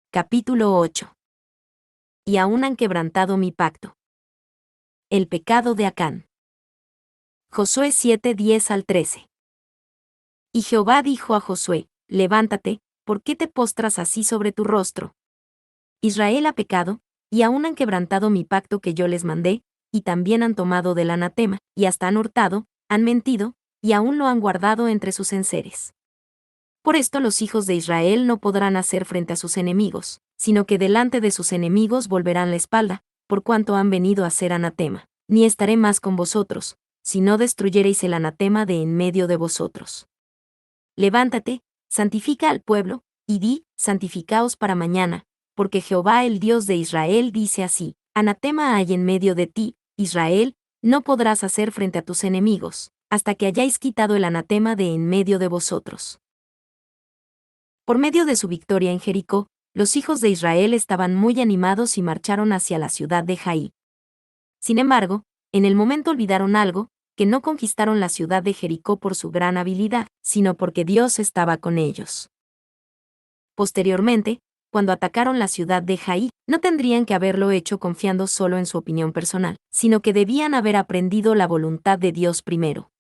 Capítulo 8. Y aún han quebrantado mi pacto. El pecado de Acán. Josué 7:10-13. Y Jehová dijo a Josué: Levántate, ¿por qué te postras así sobre tu rostro? Israel ha pecado, y aún han quebrantado mi pacto que yo les mandé, y también han tomado del anatema, y hasta han hurtado, han mentido, y aún lo han guardado entre sus enseres. Por esto los hijos de Israel no podrán hacer frente a sus enemigos, sino que delante de sus enemigos volverán la espalda, por cuanto han venido a ser anatema. Ni estaré más con vosotros, si no destruyereis el anatema de en medio de vosotros. Levántate, santifica al pueblo, y di: santificaos para mañana, porque Jehová el Dios de Israel dice así: anatema hay en medio de ti, Israel, no podrás hacer frente a tus enemigos, hasta que hayáis quitado el anatema de en medio de vosotros. Por medio de su victoria en Jericó, los hijos de Israel estaban muy animados y marcharon hacia la ciudad de Jaí. Sin embargo, en el momento olvidaron algo, que no conquistaron la ciudad de Jericó por su gran habilidad, sino porque Dios estaba con ellos. Posteriormente, cuando atacaron la ciudad de Jaí, no tendrían que haberlo hecho confiando solo en su opinión personal, sino que debían haber aprendido la voluntad de Dios primero.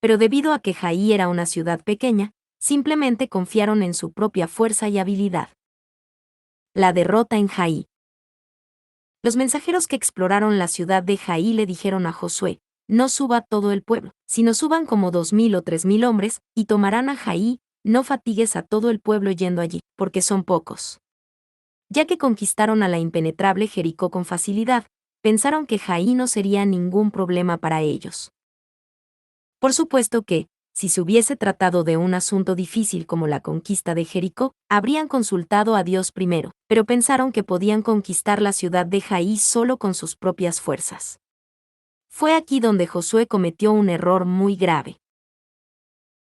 Pero debido a que Jaí era una ciudad pequeña, simplemente confiaron en su propia fuerza y habilidad. La derrota en Jaí. Los mensajeros que exploraron la ciudad de Jaí le dijeron a Josué: no suba todo el pueblo, sino suban como 2000 o 3000 hombres, y tomarán a Jaí, no fatigues a todo el pueblo yendo allí, porque son pocos. Ya que conquistaron a la impenetrable Jericó con facilidad, pensaron que Jaí no sería ningún problema para ellos. Por supuesto que, si se hubiese tratado de un asunto difícil como la conquista de Jericó, habrían consultado a Dios primero, pero pensaron que podían conquistar la ciudad de Jaí solo con sus propias fuerzas. Fue aquí donde Josué cometió un error muy grave.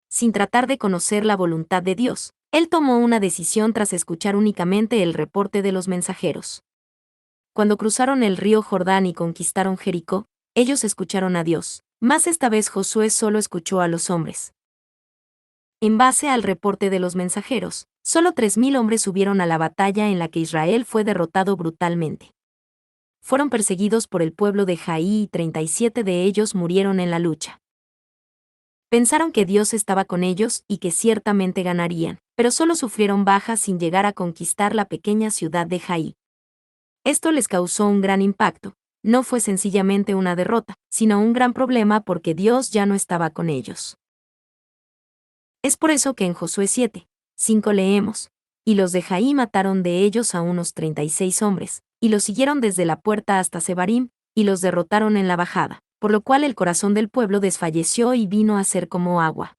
Sin tratar de conocer la voluntad de Dios, él tomó una decisión tras escuchar únicamente el reporte de los mensajeros. Cuando cruzaron el río Jordán y conquistaron Jericó, ellos escucharon a Dios, mas esta vez Josué solo escuchó a los hombres. En base al reporte de los mensajeros, solo 3000 hombres subieron a la batalla en la que Israel fue derrotado brutalmente. Fueron perseguidos por el pueblo de Jaí y 37 de ellos murieron en la lucha. Pensaron que Dios estaba con ellos y que ciertamente ganarían, pero solo sufrieron bajas sin llegar a conquistar la pequeña ciudad de Jaí. Esto les causó un gran impacto. No fue sencillamente una derrota, sino un gran problema porque Dios ya no estaba con ellos. Es por eso que en Josué 7:5 leemos: y los de Jaí mataron de ellos a unos 36 hombres, y los siguieron desde la puerta hasta Sebarim, y los derrotaron en la bajada, por lo cual el corazón del pueblo desfalleció y vino a ser como agua.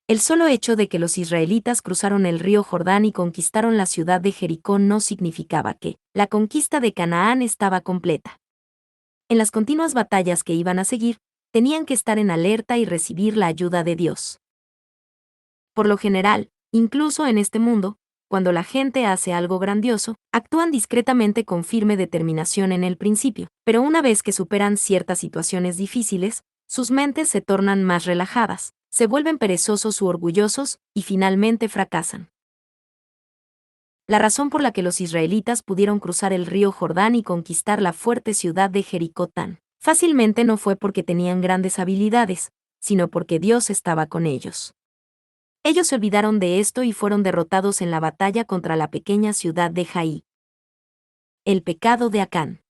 El solo hecho de que los israelitas cruzaron el río Jordán y conquistaron la ciudad de Jericó no significaba que la conquista de Canaán estaba completa. En las continuas batallas que iban a seguir, tenían que estar en alerta y recibir la ayuda de Dios. Por lo general, incluso en este mundo, cuando la gente hace algo grandioso, actúan discretamente con firme determinación en el principio, pero una vez que superan ciertas situaciones difíciles, sus mentes se tornan más relajadas, se vuelven perezosos u orgullosos, y finalmente fracasan. La razón por la que los israelitas pudieron cruzar el río Jordán y conquistar la fuerte ciudad de Jericó tan fácilmente no fue porque tenían grandes habilidades, sino porque Dios estaba con ellos. Ellos se olvidaron de esto y fueron derrotados en la batalla contra la pequeña ciudad de Jaí. El pecado de Acán.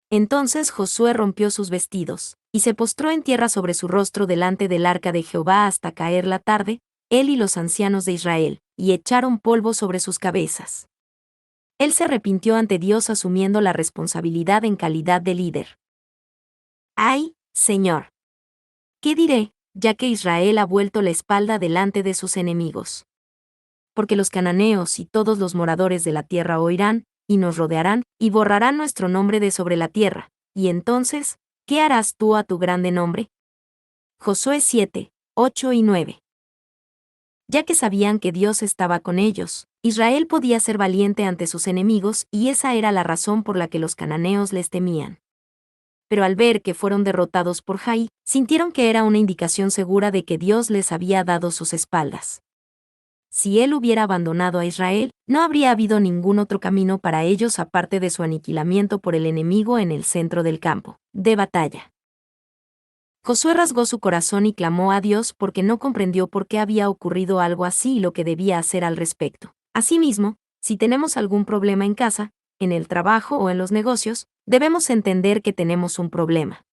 Entonces Josué rompió sus vestidos, y se postró en tierra sobre su rostro delante del arca de Jehová hasta caer la tarde, él y los ancianos de Israel, y echaron polvo sobre sus cabezas. Él se arrepintió ante Dios asumiendo la responsabilidad en calidad de líder. ¡Ay, Señor! ¿Qué diré, ya que Israel ha vuelto la espalda delante de sus enemigos? Porque los cananeos y todos los moradores de la tierra oirán, y nos rodearán, y borrarán nuestro nombre de sobre la tierra, y entonces, ¿qué harás tú a tu grande nombre? Josué 7:8-9. Ya que sabían que Dios estaba con ellos, Israel podía ser valiente ante sus enemigos y esa era la razón por la que los cananeos les temían. Pero al ver que fueron derrotados por Jaí, sintieron que era una indicación segura de que Dios les había dado sus espaldas. si él hubiera abandonado a Israel, no habría habido ningún otro camino para ellos aparte de su aniquilamiento por el enemigo en el centro del campo de batalla. Josué rasgó su corazón y clamó a Dios porque no comprendió por qué había ocurrido algo así y lo que debía hacer al respecto. Asimismo, si tenemos algún problema en casa, en el trabajo o en los negocios, debemos entender que tenemos un problema.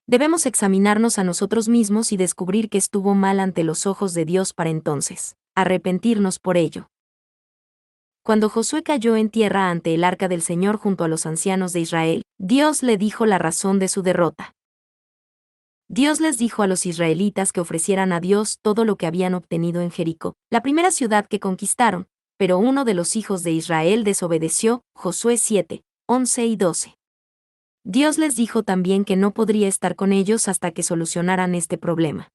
Debemos examinarnos a nosotros mismos y descubrir que estuvo mal ante los ojos de Dios para entonces arrepentirnos por ello. Cuando Josué cayó en tierra ante el arca del Señor junto a los ancianos de Israel, Dios le dijo la razón de su derrota. Dios les dijo a los israelitas que ofrecieran a Dios todo lo que habían obtenido en Jericó, la primera ciudad que conquistaron, pero uno de los hijos de Israel desobedeció, Josué 7, 11 y 12. Dios les dijo también que no podría estar con ellos hasta que solucionaran este problema.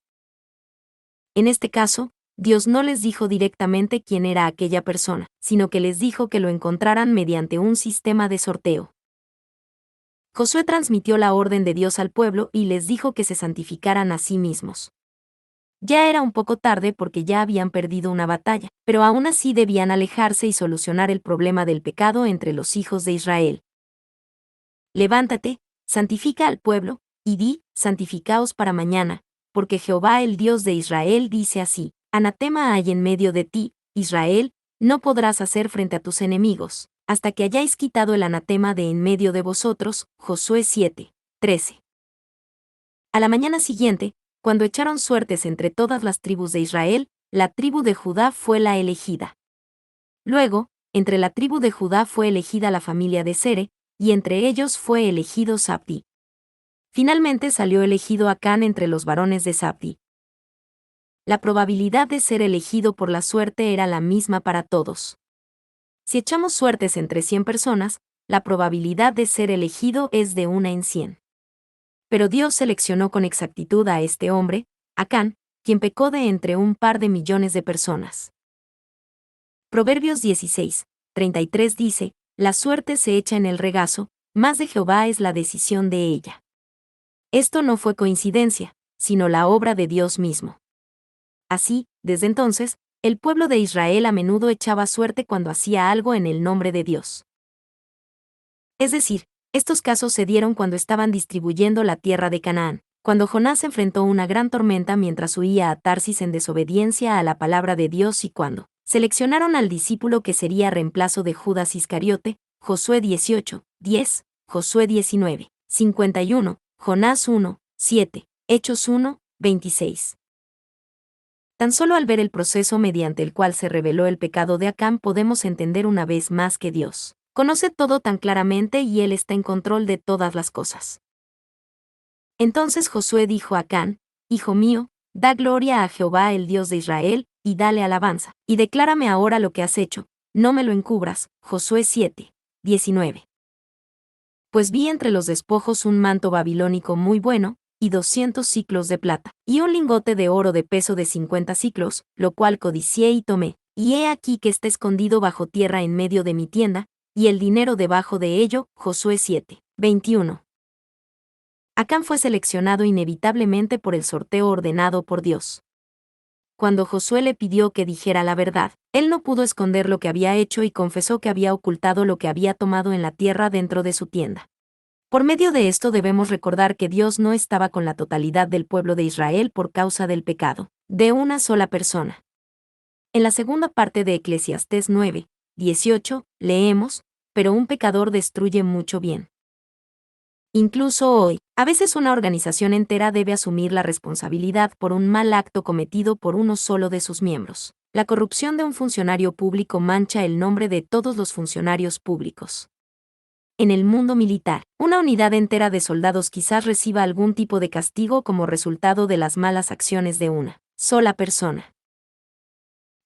En este caso, Dios no les dijo directamente quién era aquella persona, sino que les dijo que lo encontraran mediante un sistema de sorteo. Josué transmitió la orden de Dios al pueblo y les dijo que se santificaran a sí mismos. Ya era un poco tarde porque ya habían perdido una batalla, pero aún así debían alejarse y solucionar el problema del pecado entre los hijos de Israel. Levántate, santifica al pueblo, y di, santificaos para mañana, porque Jehová el Dios de Israel dice así: Anatema hay en medio de ti, Israel, no podrás hacer frente a tus enemigos, hasta que hayáis quitado el anatema de en medio de vosotros. Josué 7, 13. A la mañana siguiente, cuando echaron suertes entre todas las tribus de Israel, la tribu de Judá fue la elegida. Luego, entre la tribu de Judá fue elegida la familia de Sere, y entre ellos fue elegido Zabdi. Finalmente salió elegido Acán entre los varones de Zabdi. La probabilidad de ser elegido por la suerte era la misma para todos. Si echamos suertes entre 100 personas, la probabilidad de ser elegido es de 1 en 100. Pero Dios seleccionó con exactitud a este hombre, Acán, quien pecó de entre un par de millones de personas. Proverbios 16, 33 dice: La suerte se echa en el regazo, mas de Jehová es la decisión de ella. Esto no fue coincidencia, sino la obra de Dios mismo. Así, desde entonces, el pueblo de Israel a menudo echaba suerte cuando hacía algo en el nombre de Dios. Es decir, estos casos se dieron cuando estaban distribuyendo la tierra de Canaán, cuando Jonás enfrentó una gran tormenta mientras huía a Tarsis en desobediencia a la palabra de Dios y cuando seleccionaron al discípulo que sería reemplazo de Judas Iscariote, Josué 18, 10, Josué 19, 51, Jonás 1, 7, Hechos 1, 26. Tan solo al ver el proceso mediante el cual se reveló el pecado de Acán podemos entender una vez más que Dios conoce todo tan claramente y Él está en control de todas las cosas. Entonces Josué dijo a Acán: Hijo mío, da gloria a Jehová el Dios de Israel, y dale alabanza, y declárame ahora lo que has hecho, no me lo encubras. Josué 7, 19. Pues vi entre los despojos un manto babilónico muy bueno, y 200 siclos de plata, y un lingote de oro de peso de 50 siclos, lo cual codicié y tomé, y he aquí que está escondido bajo tierra en medio de mi tienda, y el dinero debajo de ello. Josué 7, 21. Acán fue seleccionado inevitablemente por el sorteo ordenado por Dios. Cuando Josué le pidió que dijera la verdad, él no pudo esconder lo que había hecho y confesó que había ocultado lo que había tomado en la tierra dentro de su tienda. Por medio de esto debemos recordar que Dios no estaba con la totalidad del pueblo de Israel por causa del pecado de una sola persona. En la segunda parte de Eclesiastés 9, 18, leemos: pero un pecador destruye mucho bien. Incluso hoy, a veces una organización entera debe asumir la responsabilidad por un mal acto cometido por uno solo de sus miembros. La corrupción de un funcionario público mancha el nombre de todos los funcionarios públicos. En el mundo militar, una unidad entera de soldados quizás reciba algún tipo de castigo como resultado de las malas acciones de una sola persona.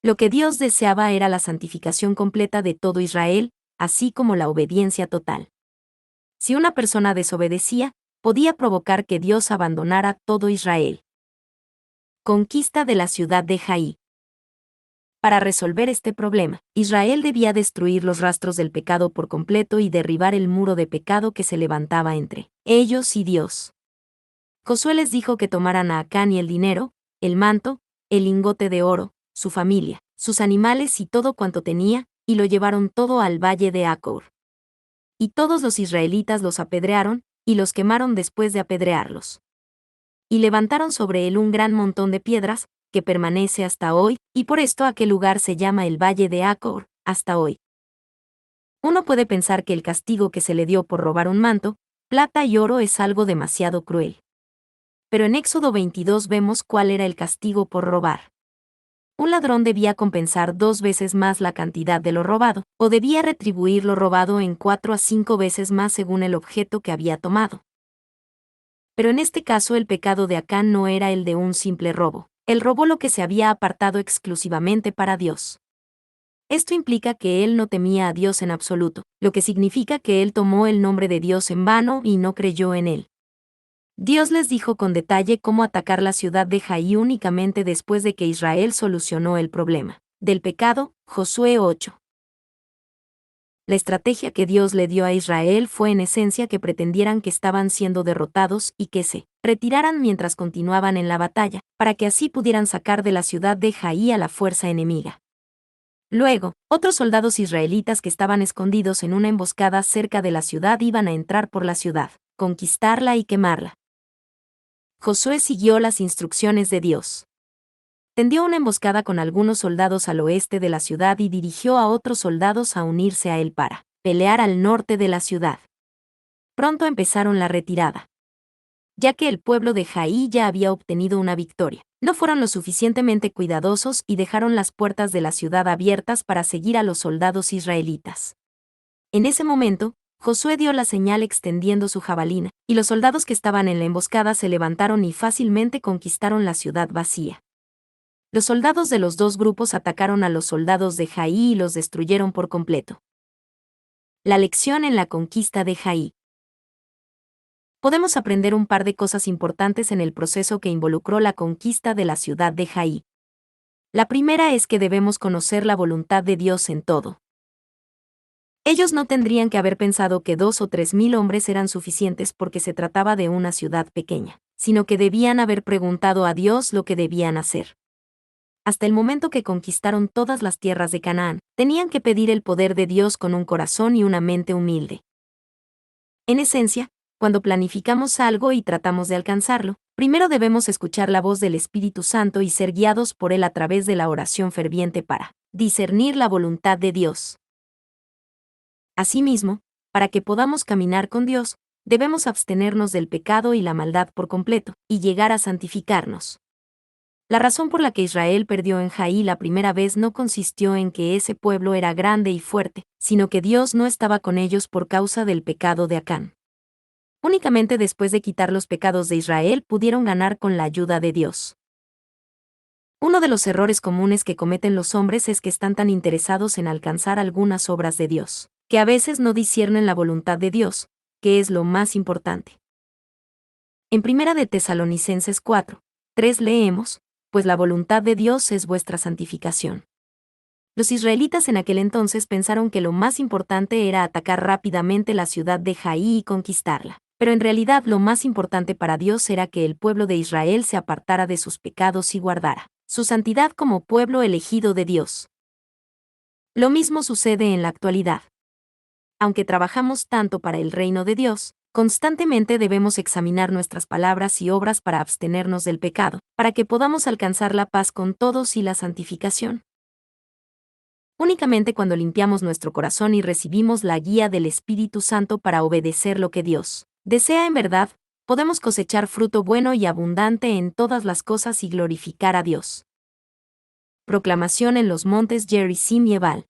Lo que Dios deseaba era la santificación completa de todo Israel, así como la obediencia total. Si una persona desobedecía, podía provocar que Dios abandonara todo Israel. Conquista de la ciudad de Jaí. Para resolver este problema, Israel debía destruir los rastros del pecado por completo y derribar el muro de pecado que se levantaba entre ellos y Dios. Josué les dijo que tomaran a Acán y el dinero, el manto, el lingote de oro, su familia, sus animales y todo cuanto tenía, y lo llevaron todo al valle de Acor. Y todos los israelitas los apedrearon, y los quemaron después de apedrearlos. Y levantaron sobre él un gran montón de piedras, que permanece hasta hoy, y por esto aquel lugar se llama el Valle de Acor, hasta hoy. Uno puede pensar que el castigo que se le dio por robar un manto, plata y oro es algo demasiado cruel. Pero en Éxodo 22 vemos cuál era el castigo por robar. Un ladrón debía compensar 2 veces más la cantidad de lo robado, o debía retribuir lo robado en 4 a 5 veces más según el objeto que había tomado. Pero en este caso el pecado de Acán no era el de un simple robo. Él robó lo que se había apartado exclusivamente para Dios. Esto implica que él no temía a Dios en absoluto, lo que significa que él tomó el nombre de Dios en vano y no creyó en él. Dios les dijo con detalle cómo atacar la ciudad de Jai únicamente después de que Israel solucionó el problema del pecado, Josué 8. La estrategia que Dios le dio a Israel fue en esencia que pretendieran que estaban siendo derrotados y que se retiraran mientras continuaban en la batalla, para que así pudieran sacar de la ciudad de Jai a la fuerza enemiga. Luego, otros soldados israelitas que estaban escondidos en una emboscada cerca de la ciudad iban a entrar por la ciudad, conquistarla y quemarla. Josué siguió las instrucciones de Dios. Tendió una emboscada con algunos soldados al oeste de la ciudad y dirigió a otros soldados a unirse a él para pelear al norte de la ciudad. Pronto empezaron la retirada. Ya que el pueblo de Jai ya había obtenido una victoria, no fueron lo suficientemente cuidadosos y dejaron las puertas de la ciudad abiertas para seguir a los soldados israelitas. En ese momento, Josué dio la señal extendiendo su jabalina, y los soldados que estaban en la emboscada se levantaron y fácilmente conquistaron la ciudad vacía. Los soldados de los dos grupos atacaron a los soldados de Jai y los destruyeron por completo. La lección en la conquista de Jai. Podemos aprender un par de cosas importantes en el proceso que involucró la conquista de la ciudad de Jai. La primera es que debemos conocer la voluntad de Dios en todo. Ellos no tendrían que haber pensado que 2 o 3 mil hombres eran suficientes porque se trataba de una ciudad pequeña, sino que debían haber preguntado a Dios lo que debían hacer. Hasta el momento que conquistaron todas las tierras de Canaán, tenían que pedir el poder de Dios con un corazón y una mente humilde. En esencia, cuando planificamos algo y tratamos de alcanzarlo, primero debemos escuchar la voz del Espíritu Santo y ser guiados por él a través de la oración ferviente para discernir la voluntad de Dios. Asimismo, para que podamos caminar con Dios, debemos abstenernos del pecado y la maldad por completo, y llegar a santificarnos. La razón por la que Israel perdió en Jai la primera vez no consistió en que ese pueblo era grande y fuerte, sino que Dios no estaba con ellos por causa del pecado de Acán. Únicamente después de quitar los pecados de Israel pudieron ganar con la ayuda de Dios. Uno de los errores comunes que cometen los hombres es que están tan interesados en alcanzar algunas obras de Dios, que a veces no disciernen la voluntad de Dios, que es lo más importante. En 1 de Tesalonicenses 4:3 leemos, pues la voluntad de Dios es vuestra santificación. Los israelitas en aquel entonces pensaron que lo más importante era atacar rápidamente la ciudad de Jai y conquistarla, pero en realidad lo más importante para Dios era que el pueblo de Israel se apartara de sus pecados y guardara su santidad como pueblo elegido de Dios. Lo mismo sucede en la actualidad. Aunque trabajamos tanto para el reino de Dios, constantemente debemos examinar nuestras palabras y obras para abstenernos del pecado, para que podamos alcanzar la paz con todos y la santificación. Únicamente cuando limpiamos nuestro corazón y recibimos la guía del Espíritu Santo para obedecer lo que Dios desea en verdad, podemos cosechar fruto bueno y abundante en todas las cosas y glorificar a Dios. Proclamación en los montes Gerizim y Ebal.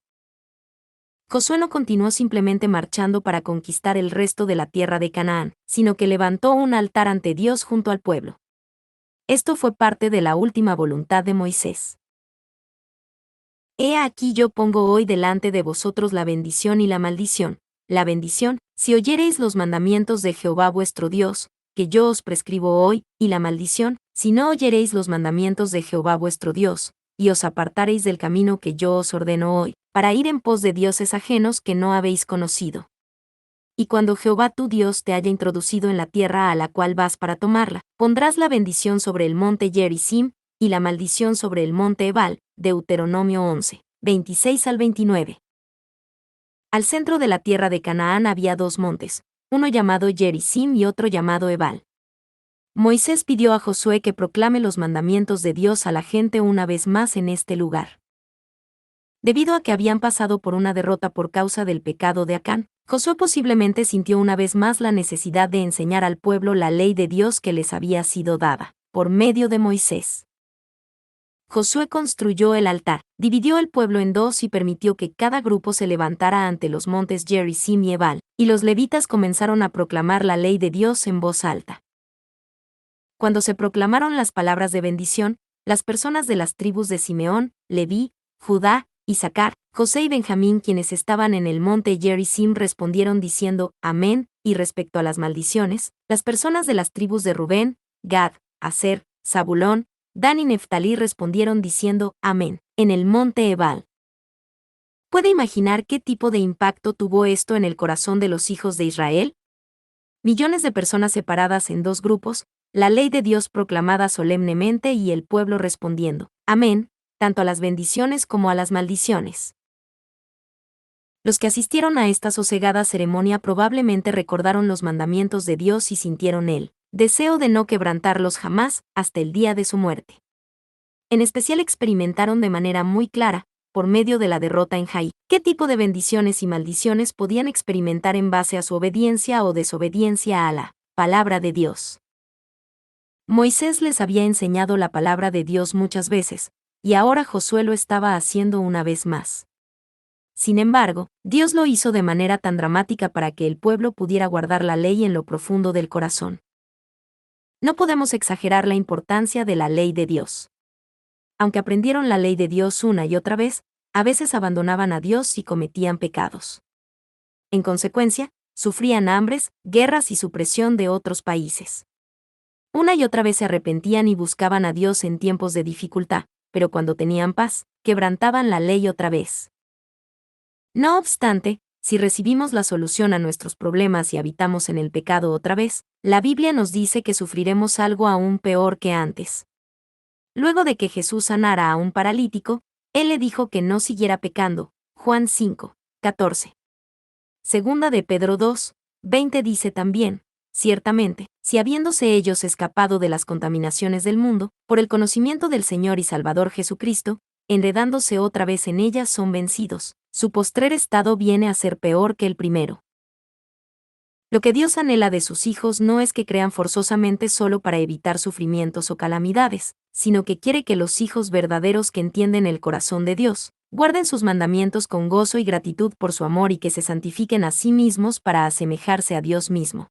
Josué no continuó simplemente marchando para conquistar el resto de la tierra de Canaán, sino que levantó un altar ante Dios junto al pueblo. Esto fue parte de la última voluntad de Moisés. He aquí yo pongo hoy delante de vosotros la bendición y la maldición. La bendición, si oyereis los mandamientos de Jehová vuestro Dios, que yo os prescribo hoy, y la maldición, si no oyereis los mandamientos de Jehová vuestro Dios, y os apartareis del camino que yo os ordeno hoy, para ir en pos de dioses ajenos que no habéis conocido. Y cuando Jehová tu Dios te haya introducido en la tierra a la cual vas para tomarla, pondrás la bendición sobre el monte Gerizim, y la maldición sobre el monte Ebal, Deuteronomio 11, 26 al 29. Al centro de la tierra de Canaán había dos montes, uno llamado Gerizim y otro llamado Ebal. Moisés pidió a Josué que proclame los mandamientos de Dios a la gente una vez más en este lugar. Debido a que habían pasado por una derrota por causa del pecado de Acán, Josué posiblemente sintió una vez más la necesidad de enseñar al pueblo la ley de Dios que les había sido dada, por medio de Moisés. Josué construyó el altar, dividió el pueblo en dos y permitió que cada grupo se levantara ante los montes Gerizim y Ebal, y los levitas comenzaron a proclamar la ley de Dios en voz alta. Cuando se proclamaron las palabras de bendición, las personas de las tribus de Simeón, Leví, Judá, Isaacar, José y Benjamín, quienes estaban en el monte Gerizim, respondieron diciendo Amén, y respecto a las maldiciones, las personas de las tribus de Rubén, Gad, Aser, Zabulón, Dan y Neftalí respondieron diciendo Amén, en el monte Ebal. ¿Puede imaginar qué tipo de impacto tuvo esto en el corazón de los hijos de Israel? Millones de personas separadas en dos grupos, la ley de Dios proclamada solemnemente y el pueblo respondiendo Amén, tanto a las bendiciones como a las maldiciones. Los que asistieron a esta sosegada ceremonia probablemente recordaron los mandamientos de Dios y sintieron el deseo de no quebrantarlos jamás hasta el día de su muerte. En especial experimentaron de manera muy clara, por medio de la derrota en Jai, qué tipo de bendiciones y maldiciones podían experimentar en base a su obediencia o desobediencia a la palabra de Dios. Moisés les había enseñado la palabra de Dios muchas veces, y ahora Josué lo estaba haciendo una vez más. Sin embargo, Dios lo hizo de manera tan dramática para que el pueblo pudiera guardar la ley en lo profundo del corazón. No podemos exagerar la importancia de la ley de Dios. Aunque aprendieron la ley de Dios una y otra vez, a veces abandonaban a Dios y cometían pecados. En consecuencia, sufrían hambres, guerras y supresión de otros países. Una y otra vez se arrepentían y buscaban a Dios en tiempos de dificultad, pero cuando tenían paz, quebrantaban la ley otra vez. No obstante, si recibimos la solución a nuestros problemas y habitamos en el pecado otra vez, la Biblia nos dice que sufriremos algo aún peor que antes. Luego de que Jesús sanara a un paralítico, Él le dijo que no siguiera pecando. Juan 5, 14. Segunda de Pedro 2, 20 dice también, ciertamente, si habiéndose ellos escapado de las contaminaciones del mundo, por el conocimiento del Señor y Salvador Jesucristo, enredándose otra vez en ellas son vencidos, su postrer estado viene a ser peor que el primero. Lo que Dios anhela de sus hijos no es que crean forzosamente solo para evitar sufrimientos o calamidades, sino que quiere que los hijos verdaderos que entienden el corazón de Dios, guarden sus mandamientos con gozo y gratitud por su amor y que se santifiquen a sí mismos para asemejarse a Dios mismo.